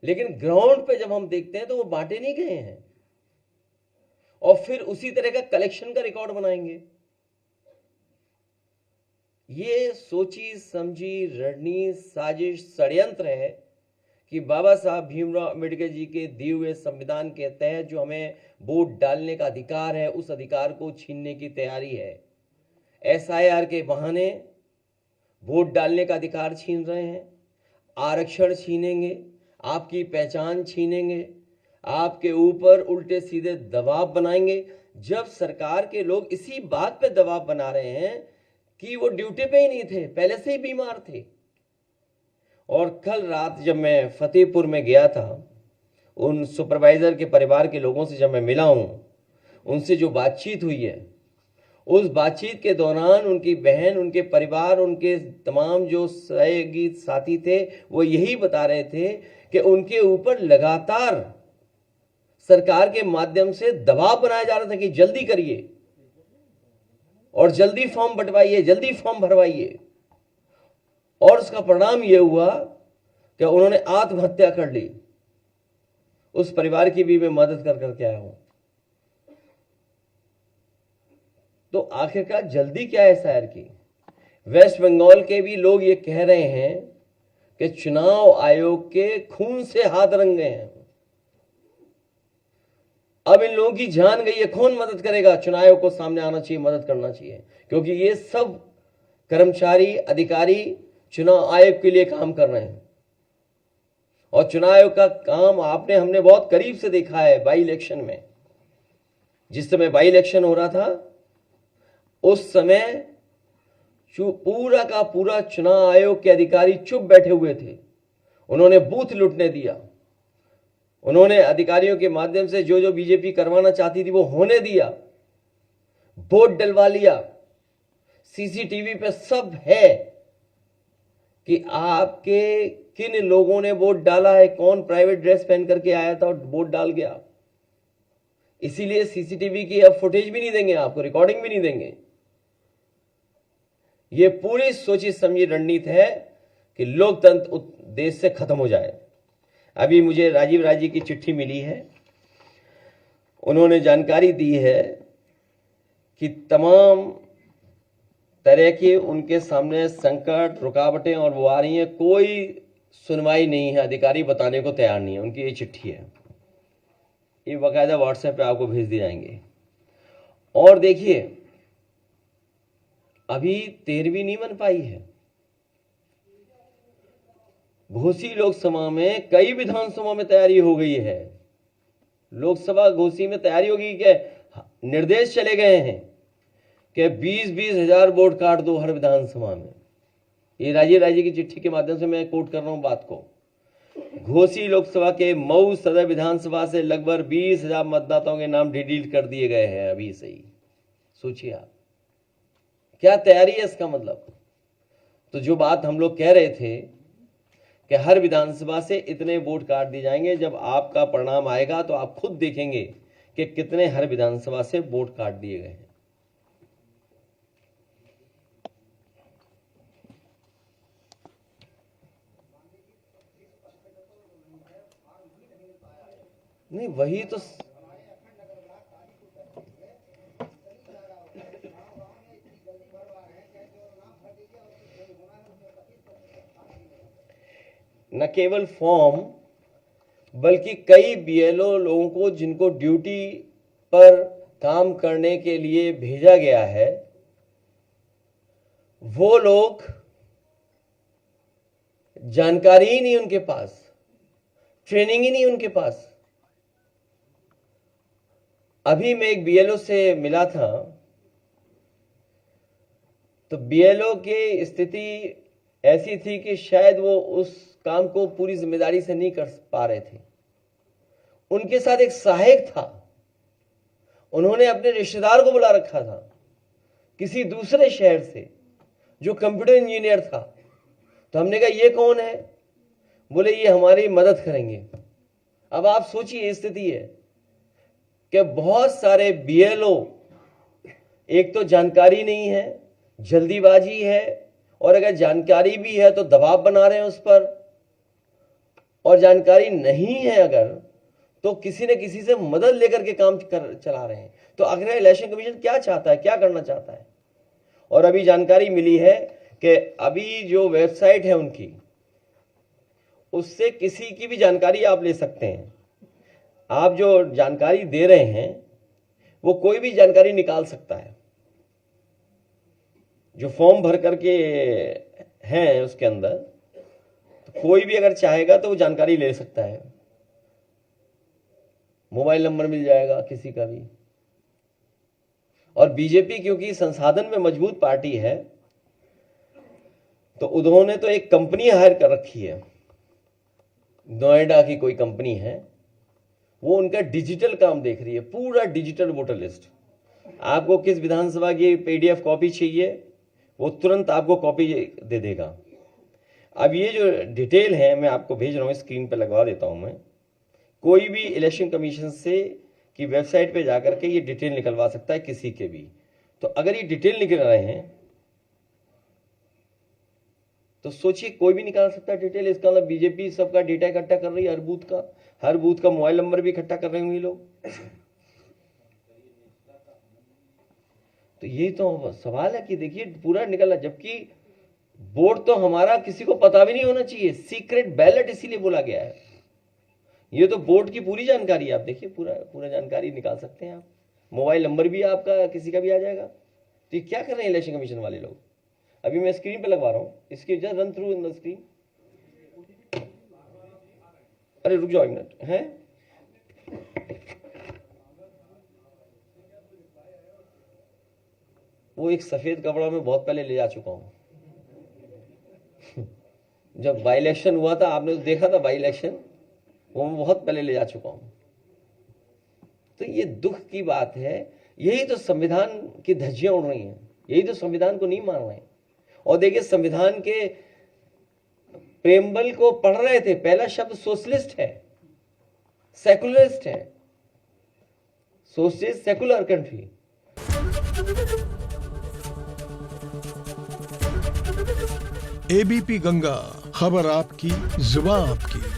लेकिन ग्राउंड पे जब हम देखते हैं तो वो बांटे नहीं गए हैं, और फिर उसी तरह का कलेक्शन का रिकॉर्ड बनाएंगे। ये सोची समझी रणनीति, साजिश, षड्यंत्र है कि बाबा साहब भीमराव अंबेडकर जी के दिए हुए संविधान के तहत जो हमें वोट डालने का अधिकार है, उस अधिकार को छीनने की तैयारी है। एसआईआर के बहाने वोट डालने का अधिकार छीन रहे हैं, आरक्षण छीनेंगे, आपकी पहचान छीनेंगे, आपके ऊपर उल्टे सीधे दबाव बनाएंगे। जब सरकार के लोग इसी बात पे दबाव बना रहे हैं कि वो ड्यूटी पे ही नहीं थे, पहले से ही बीमार थे। और कल रात जब मैं फतेहपुर में गया था, उन सुपरवाइजर के परिवार के लोगों से जब मैं मिला हूं, उनसे जो बातचीत हुई है, उस बातचीत के दौरान उनकी बहन, उनके परिवार, उनके तमाम जो सहयोगी साथी थे, वो यही बता रहे थे कि उनके ऊपर लगातार सरकार के माध्यम से दबाव बनाया जा रहा था कि जल्दी करिए और जल्दी फॉर्म बंटवाइए, जल्दी फॉर्म भरवाइए। और उसका परिणाम यह हुआ कि उन्होंने आत्महत्या कर ली। उस परिवार की भी मैं मदद कर करके आया हूं। तो आखिरकार जल्दी क्या है एसआईआर की? वेस्ट बंगाल के भी लोग ये कह रहे हैं कि चुनाव आयोग के खून से हाथ रंगे हैं। अब इन लोगों की जान गई है, कौन मदद करेगा? चुनाव आयोग को सामने आना चाहिए, मदद करना चाहिए, क्योंकि ये सब कर्मचारी, अधिकारी चुनाव आयोग के लिए काम कर रहे हैं। और चुनाव आयोग का काम हमने बहुत करीब से देखा है बाई इलेक्शन में। जिस समय बाई इलेक्शन हो रहा था, उस समय पूरा का पूरा चुनाव आयोग के अधिकारी चुप बैठे हुए थे। उन्होंने बूथ लूटने दिया, उन्होंने अधिकारियों के माध्यम से जो जो बीजेपी करवाना चाहती थी वो होने दिया, वोट डलवा लिया। सीसीटीवी पे सब है कि आपके किन लोगों ने वोट डाला है, कौन प्राइवेट ड्रेस पहन करके आया था और वोट डाल गया। इसीलिए सीसीटीवी की अब फुटेज भी नहीं देंगे आपको, रिकॉर्डिंग भी नहीं देंगे। ये पूरी सोची समझी रणनीति है कि लोकतंत्र देश से खत्म हो जाए। अभी मुझे राजीव राय जी की चिट्ठी मिली है, उन्होंने जानकारी दी है कि तमाम तरह के उनके सामने संकट, रुकावटें और वो आ रही हैं, कोई सुनवाई नहीं है, अधिकारी बताने को तैयार नहीं है। उनकी ये चिट्ठी है, ये बाकायदा व्हाट्सएप पे आपको भेज दिए जाएंगे। और देखिए, अभी 13वीं नहीं बन पाई है। घोसी लोकसभा में, कई विधानसभा में तैयारी हो गई है। लोकसभा घोसी में तैयारी होगी कि निर्देश चले गए हैं कि 20-20 हजार वोट काट दो हर विधानसभा में। ये राजीव राय जी की चिट्ठी के माध्यम से मैं कोट कर रहा हूं बात को। घोसी लोकसभा के मऊ सदर विधानसभा से लगभग 20 हजार मतदाताओं के नाम डिलीट कर दिए गए हैं अभी से ही। सोचिए आप क्या तैयारी है इसका मतलब। तो जो बात हम लोग कह रहे थे कि हर विधानसभा से इतने वोट काट दिए जाएंगे, जब आपका परिणाम आएगा तो आप खुद देखेंगे कि कितने हर विधानसभा से वोट काट दिए गए हैं। नहीं, वही तो न केवल फॉर्म, बल्कि कई बीएलओ लोगों को जिनको ड्यूटी पर काम करने के लिए भेजा गया है, वो लोग जानकारी ही नहीं उनके पास, ट्रेनिंग ही नहीं उनके पास। अभी मैं एक बीएलओ से मिला था, तो बीएलओ की स्थिति ऐसी थी कि शायद वो उस काम को पूरी जिम्मेदारी से नहीं कर पा रहे थे। उनके साथ एक सहायक था, उन्होंने अपने रिश्तेदार को बुला रखा था किसी दूसरे शहर से, जो कंप्यूटर इंजीनियर था। तो हमने कहा ये कौन है? बोले ये हमारी मदद करेंगे। अब आप सोचिए स्थिति है कि बहुत सारे बीएलओ, एक तो जानकारी नहीं है, जल्दीबाजी है, और अगर जानकारी भी है तो दबाव बना रहे हैं उस पर, और जानकारी नहीं है अगर, तो किसी न किसी से मदद लेकर के काम चला रहे हैं। तो आखिर इलेक्शन कमीशन क्या चाहता है, क्या करना चाहता है? और अभी जानकारी मिली है कि अभी जो वेबसाइट है उनकी, उससे किसी की भी जानकारी आप ले सकते हैं। आप जो जानकारी दे रहे हैं वो कोई भी जानकारी निकाल सकता है। जो फॉर्म भर करके हैं उसके अंदर, तो कोई भी अगर चाहेगा तो वो जानकारी ले सकता है। मोबाइल नंबर मिल जाएगा किसी का भी। और बीजेपी क्योंकि संसाधन में मजबूत पार्टी है, तो उन्होंने तो एक कंपनी हायर कर रखी है, नोएडा की कोई कंपनी है, वो उनका डिजिटल काम देख रही है, पूरा डिजिटल वोटर लिस्ट। आपको किस विधानसभा की पीडीएफ कॉपी चाहिए, वो तुरंत आपको कॉपी दे देगा। अब ये जो डिटेल है मैं आपको भेज रहा हूँ, स्क्रीन पे लगवा देता हूँ मैं। कोई भी इलेक्शन कमीशन से की वेबसाइट पे जाकर के ये डिटेल निकलवा सकता है किसी के भी। तो अगर ये डिटेल निकल रहे हैं तो सोचिए कोई भी निकाल सकता है डिटेल। इसका मतलब बीजेपी सबका डेटा इकट्ठा कर रही है, हर बूथ का मोबाइल नंबर भी इकट्ठा कर रहे होंगे लोग। तो यही तो सवाल है कि देखिए पूरा निकला, जबकि वोट तो हमारा किसी को पता भी नहीं होना चाहिए, सीक्रेट बैलेट इसीलिए बोला गया है। ये तो वोट की पूरी जानकारी आप देखिए, पूरा जानकारी निकाल सकते हैं आप। मोबाइल नंबर भी आपका किसी का भी आ जाएगा। तो ये क्या कर रहे हैं इलेक्शन कमीशन वाले लोग? अभी मैं स्क्रीन पे लगवा रहा हूं, इसकी just run through in the screen. अरे रुक जाओ एक मिनट है। वो एक सफेद कपड़ा में बहुत पहले ले जा चुका हूं। जब बाई इलेक्शन हुआ था, आपने तो देखा था बाई इलेक्शन, वो मैं बहुत पहले ले जा चुका हूं। तो ये दुख की बात है। यही तो संविधान की धज्जियां उड़ रही हैं, यही तो संविधान को नहीं मान रहे हैं। और देखिए संविधान के प्रेम्बल को पढ़ रहे थे, पहला शब्द सोशलिस्ट है, सेकुलरिस्ट है, socialist secular country. ABP Ganga, खबर आपकी, जुबान आपकी।